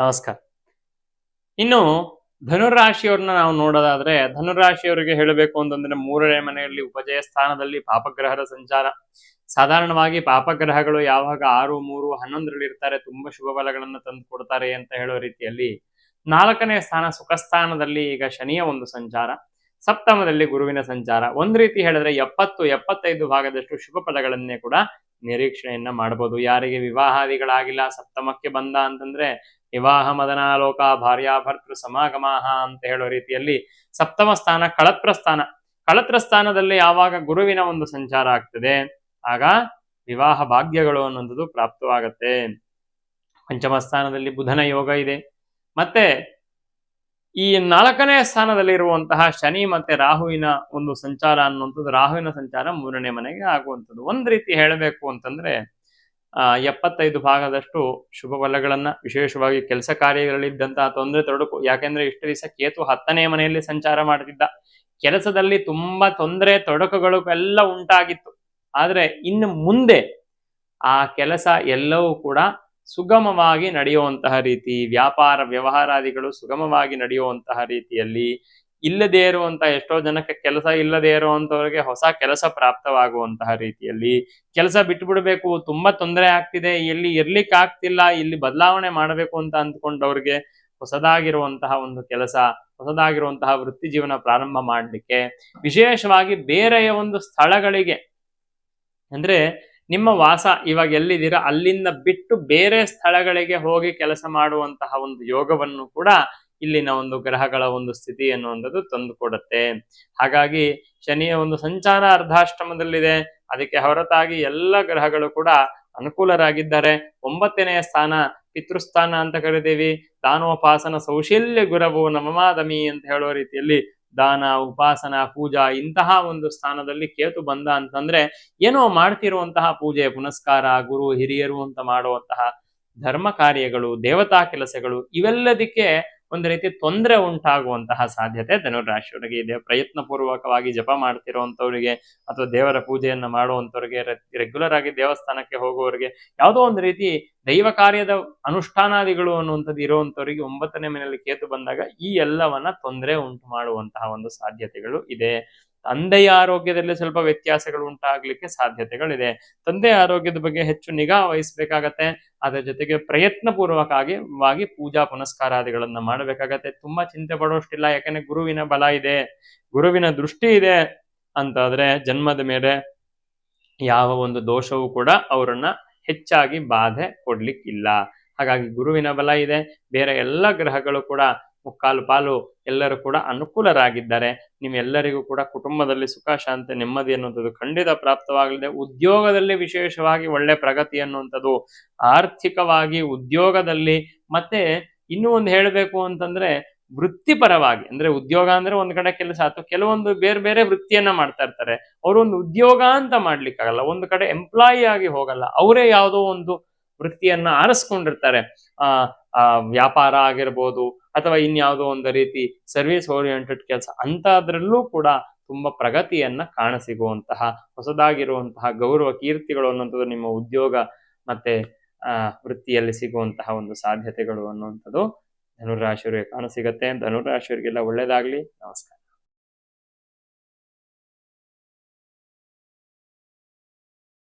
ನಮಸ್ಕಾರ. ಇನ್ನು ಧನುರಾಶಿಯವ್ರನ್ನ ನಾವು ನೋಡೋದಾದ್ರೆ, ಧನುರಾಶಿಯವರಿಗೆ ಹೇಳಬೇಕು ಅಂತಂದ್ರೆ 3ನೇ ಮನೆಯಲ್ಲಿ ಉಪಜಯ ಸ್ಥಾನದಲ್ಲಿ ಪಾಪಗ್ರಹದ ಸಂಚಾರ. ಸಾಧಾರಣವಾಗಿ ಪಾಪಗ್ರಹಗಳು ಯಾವಾಗ 6, 3, 11ರಲ್ಲಿ ಇರ್ತಾರೆ ತುಂಬಾ ಶುಭ ಫಲಗಳನ್ನು ತಂದು ಕೊಡ್ತಾರೆ ಅಂತ ಹೇಳೋ ರೀತಿಯಲ್ಲಿ 4ನೇ ಸ್ಥಾನ ಸುಖ ಸ್ಥಾನದಲ್ಲಿ ಈಗ ಶನಿಯ ಒಂದು ಸಂಚಾರ, ಸಪ್ತಮದಲ್ಲಿ ಗುರುವಿನ ಸಂಚಾರ. ಒಂದ್ ರೀತಿ ಹೇಳಿದ್ರೆ 70-75 ಭಾಗದಷ್ಟು ಶುಭ ಫಲಗಳನ್ನೇ ಕೂಡ ನಿರೀಕ್ಷಣೆಯನ್ನ ಮಾಡಬಹುದು. ಯಾರಿಗೆ ವಿವಾಹಾದಿಗಳಾಗಿಲ್ಲ ಸಪ್ತಮಕ್ಕೆ ಬಂದ ಅಂತಂದ್ರೆ ವಿವಾಹ ಮದನಾಲೋಕ ಭಾರ್ಯಾಭರ್ತೃ ಸಮಾಗಮಾಹ ಅಂತ ಹೇಳೋ ರೀತಿಯಲ್ಲಿ ಸಪ್ತಮ ಸ್ಥಾನ ಕಳತ್ರ ಸ್ಥಾನದಲ್ಲಿ ಯಾವಾಗ ಗುರುವಿನ ಒಂದು ಸಂಚಾರ ಆಗ್ತದೆ ಆಗ ವಿವಾಹ ಭಾಗ್ಯಗಳು ಅನ್ನೋದು ಪ್ರಾಪ್ತವಾಗತ್ತೆ. ಪಂಚಮ ಸ್ಥಾನದಲ್ಲಿ ಬುಧನ ಯೋಗ ಇದೆ. ಮತ್ತೆ ಈ 4ನೇ ಸ್ಥಾನದಲ್ಲಿ ಇರುವಂತಹ ಶನಿ ಮತ್ತೆ ರಾಹುವಿನ ಒಂದು ಸಂಚಾರ ಅನ್ನುವಂಥದ್ದು, ರಾಹುವಿನ ಸಂಚಾರ 3ನೇ ಮನೆಗೆ ಆಗುವಂಥದ್ದು. ಒಂದ್ ರೀತಿ ಹೇಳಬೇಕು ಅಂತಂದ್ರೆ 75 ಭಾಗದಷ್ಟು ಶುಭ ಫಲಗಳನ್ನ, ವಿಶೇಷವಾಗಿ ಕೆಲಸ ಕಾರ್ಯಗಳಲ್ಲಿದ್ದಂತಹ ತೊಂದರೆ ತೊಡಕು, ಯಾಕೆಂದ್ರೆ ಇಷ್ಟು ದಿವಸ ಕೇತು 10ನೇ ಮನೆಯಲ್ಲಿ ಸಂಚಾರ ಮಾಡ್ತಿದ್ದ, ಕೆಲಸದಲ್ಲಿ ತುಂಬಾ ತೊಂದರೆ ತೊಡಕುಗಳು ಎಲ್ಲ ಉಂಟಾಗಿತ್ತು. ಆದ್ರೆ ಇನ್ನು ಮುಂದೆ ಆ ಕೆಲಸ ಎಲ್ಲವೂ ಕೂಡ ಸುಗಮವಾಗಿ ನಡೆಯುವಂತಹ ರೀತಿ, ವ್ಯಾಪಾರ ವ್ಯವಹಾರಾದಿಗಳು ಸುಗಮವಾಗಿ ನಡೆಯುವಂತಹ ರೀತಿಯಲ್ಲಿ, ಇಲ್ಲದೇ ಇರುವಂತಹ ಎಷ್ಟೋ ಜನಕ್ಕೆ ಕೆಲಸ ಇಲ್ಲದೇ ಇರುವಂತವರಿಗೆ ಹೊಸ ಕೆಲಸ ಪ್ರಾಪ್ತವಾಗುವಂತಹ ರೀತಿಯಲ್ಲಿ, ಕೆಲಸ ಬಿಟ್ಬಿಡ್ಬೇಕು ತುಂಬಾ ತೊಂದರೆ ಆಗ್ತಿದೆ, ಎಲ್ಲಿ ಇರ್ಲಿಕ್ಕೆ ಆಗ್ತಿಲ್ಲ, ಇಲ್ಲಿ ಬದಲಾವಣೆ ಮಾಡಬೇಕು ಅಂತ ಅಂದ್ಕೊಂಡವ್ರಿಗೆ ಹೊಸದಾಗಿರುವಂತಹ ಒಂದು ಕೆಲಸ, ಹೊಸದಾಗಿರುವಂತಹ ವೃತ್ತಿ ಜೀವನ ಪ್ರಾರಂಭ ಮಾಡಲಿಕ್ಕೆ, ವಿಶೇಷವಾಗಿ ಬೇರೆಯ ಒಂದು ಸ್ಥಳಗಳಿಗೆ, ಅಂದ್ರೆ ನಿಮ್ಮ ವಾಸ ಇವಾಗ ಎಲ್ಲಿದ್ದೀರಾ ಅಲ್ಲಿಂದ ಬಿಟ್ಟು ಬೇರೆ ಸ್ಥಳಗಳಿಗೆ ಹೋಗಿ ಕೆಲಸ ಮಾಡುವಂತಹ ಒಂದು ಯೋಗವನ್ನು ಕೂಡ ಇಲ್ಲಿನ ಒಂದು ಗ್ರಹಗಳ ಒಂದು ಸ್ಥಿತಿ ಅನ್ನುವಂಥದ್ದು ತಂದು ಕೊಡುತ್ತೆ. ಹಾಗಾಗಿ ಶನಿಯ ಒಂದು ಸಂಚಾರ ಅರ್ಧಾಷ್ಟಮದಲ್ಲಿದೆ. ಅದಕ್ಕೆ ಹೊರತಾಗಿ ಎಲ್ಲ ಗ್ರಹಗಳು ಕೂಡ ಅನುಕೂಲರಾಗಿದ್ದಾರೆ. 9ನೇ ಸ್ಥಾನ ಪಿತೃಸ್ಥಾನ ಅಂತ ಕರಿತೀವಿ. ದಾನೋಪಾಸನ ಸೌಶಲ್ಯ ಗುರವು ನಮಮಾದಮಿ ಅಂತ ಹೇಳೋ ರೀತಿಯಲ್ಲಿ ದಾನ, ಉಪಾಸನ, ಪೂಜಾ ಇಂತಹ ಒಂದು ಸ್ಥಾನದಲ್ಲಿ ಕೇತು ಬಂದ ಅಂತಂದ್ರೆ ಏನೋ ಮಾಡ್ತಿರುವಂತಹ ಪೂಜೆ ಪುನಸ್ಕಾರ, ಗುರು ಹಿರಿಯರು ಅಂತ ಮಾಡುವಂತಹ ಧರ್ಮ ಕಾರ್ಯಗಳು, ದೇವತಾ ಕೆಲಸಗಳು ಇವೆಲ್ಲದಕ್ಕೆ ಒಂದು ರೀತಿ ತೊಂದರೆ ಉಂಟಾಗುವಂತಹ ಸಾಧ್ಯತೆ ಧನುರಾಶಿಯವರಿಗೆ ಇದೆ. ಪ್ರಯತ್ನ ಪೂರ್ವಕವಾಗಿ ಜಪ ಮಾಡ್ತಿರುವಂತವರಿಗೆ ಅಥವಾ ದೇವರ ಪೂಜೆಯನ್ನ ಮಾಡುವಂತವರಿಗೆ, ರೆಗ್ಯುಲರ್ ಆಗಿ ದೇವಸ್ಥಾನಕ್ಕೆ ಹೋಗುವವರಿಗೆ, ಯಾವುದೋ ಒಂದು ರೀತಿ ದೈವ ಕಾರ್ಯದ ಅನುಷ್ಠಾನಾದಿಗಳು ಅನ್ನುವಂಥದ್ದು ಇರುವಂತವರಿಗೆ 9ನೇ ಮನೆಯಲ್ಲಿ ಕೇತು ಬಂದಾಗ ಈ ಎಲ್ಲವನ್ನ ತೊಂದರೆ ಉಂಟು ಮಾಡುವಂತಹ ಒಂದು ಸಾಧ್ಯತೆಗಳು ಇದೆ. ತಂದೆಯ ಆರೋಗ್ಯದಲ್ಲಿ ಸ್ವಲ್ಪ ವ್ಯತ್ಯಾಸಗಳು ಉಂಟಾಗ್ಲಿಕ್ಕೆ ಸಾಧ್ಯತೆಗಳಿದೆ. ತಂದೆಯ ಆರೋಗ್ಯದ ಬಗ್ಗೆ ಹೆಚ್ಚು ನಿಗಾ ವಹಿಸ್ಬೇಕಾಗತ್ತೆ. ಅದರ ಜೊತೆಗೆ ಪ್ರಯತ್ನ ಪೂರ್ವಕವಾಗಿ ಪೂಜಾ ಪುನಸ್ಕಾರಾದಿಗಳನ್ನ ಮಾಡಬೇಕಾಗತ್ತೆ. ತುಂಬಾ ಚಿಂತೆ ಪಡೋಷ್ಟಿಲ್ಲ, ಯಾಕಂದ್ರೆ ಗುರುವಿನ ಬಲ ಇದೆ, ಗುರುವಿನ ದೃಷ್ಟಿ ಇದೆ ಅಂತಾದ್ರೆ ಜನ್ಮದ ಮೇಲೆ ಯಾವ ಒಂದು ದೋಷವೂ ಕೂಡ ಅವರನ್ನ ಹೆಚ್ಚಾಗಿ ಬಾಧೆ ಕೊಡ್ಲಿಕ್ಕಿಲ್ಲ. ಹಾಗಾಗಿ ಗುರುವಿನ ಬಲ ಇದೆ. ಬೇರೆ ಎಲ್ಲ ಗ್ರಹಗಳು ಕೂಡ ಮುಕ್ಕಾಲು ಪಾಲು ಎಲ್ಲರೂ ಕೂಡ ಅನುಕೂಲರಾಗಿದ್ದಾರೆ. ನಿಮ್ಮೆಲ್ಲರಿಗೂ ಕೂಡ ಕುಟುಂಬದಲ್ಲಿ ಸುಖ, ಶಾಂತಿ, ನೆಮ್ಮದಿ ಅನ್ನುವಂಥದ್ದು ಖಂಡಿತ ಪ್ರಾಪ್ತವಾಗಲಿದೆ. ಉದ್ಯೋಗದಲ್ಲಿ ವಿಶೇಷವಾಗಿ ಒಳ್ಳೆ ಪ್ರಗತಿ ಅನ್ನುವಂಥದ್ದು, ಆರ್ಥಿಕವಾಗಿ ಉದ್ಯೋಗದಲ್ಲಿ, ಮತ್ತೆ ಇನ್ನೂ ಒಂದು ಹೇಳಬೇಕು ಅಂತಂದ್ರೆ ವೃತ್ತಿಪರವಾಗಿ, ಅಂದ್ರೆ ಉದ್ಯೋಗ ಅಂದ್ರೆ ಒಂದ್ ಕಡೆ ಕೆಲಸ, ಅಥವಾ ಕೆಲವೊಂದು ಬೇರೆ ಬೇರೆ ವೃತ್ತಿಯನ್ನ ಮಾಡ್ತಾ ಇರ್ತಾರೆ, ಅವರು ಒಂದು ಉದ್ಯೋಗ ಅಂತ ಮಾಡ್ಲಿಕ್ಕಾಗಲ್ಲ, ಒಂದು ಕಡೆ ಎಂಪ್ಲಾಯಿ ಆಗಿ ಹೋಗಲ್ಲ, ಅವರೇ ಯಾವುದೋ ಒಂದು ವೃತ್ತಿಯನ್ನ ಆರಿಸ್ಕೊಂಡಿರ್ತಾರೆ. ವ್ಯಾಪಾರ ಆಗಿರ್ಬೋದು ಅಥವಾ ಇನ್ಯಾವುದೋ ಒಂದು ರೀತಿ ಸರ್ವಿಸ್ ಓರಿಯೆಂಟೆಡ್ ಕೆಲಸ, ಅಂತದ್ರಲ್ಲೂ ಕೂಡ ತುಂಬಾ ಪ್ರಗತಿಯನ್ನ ಕಾಣಸಿಗುವಂತಹ, ಹೊಸದಾಗಿರುವಂತಹ ಗೌರವ ಕೀರ್ತಿಗಳು ಅನ್ನುವಂಥದ್ದು ನಿಮ್ಮ ಉದ್ಯೋಗ ಮತ್ತೆ ವೃತ್ತಿಯಲ್ಲಿ ಸಿಗುವಂತಹ ಒಂದು ಸಾಧ್ಯತೆಗಳು ಅನ್ನುವಂಥದ್ದು ಧನುರಾಶಿಯವರಿಗೆ ಕಾಣಸಿಗತ್ತೆ. ಧನುರಾಶಿಯವರಿಗೆಲ್ಲ ಒಳ್ಳೇದಾಗ್ಲಿ. ನಮಸ್ಕಾರ.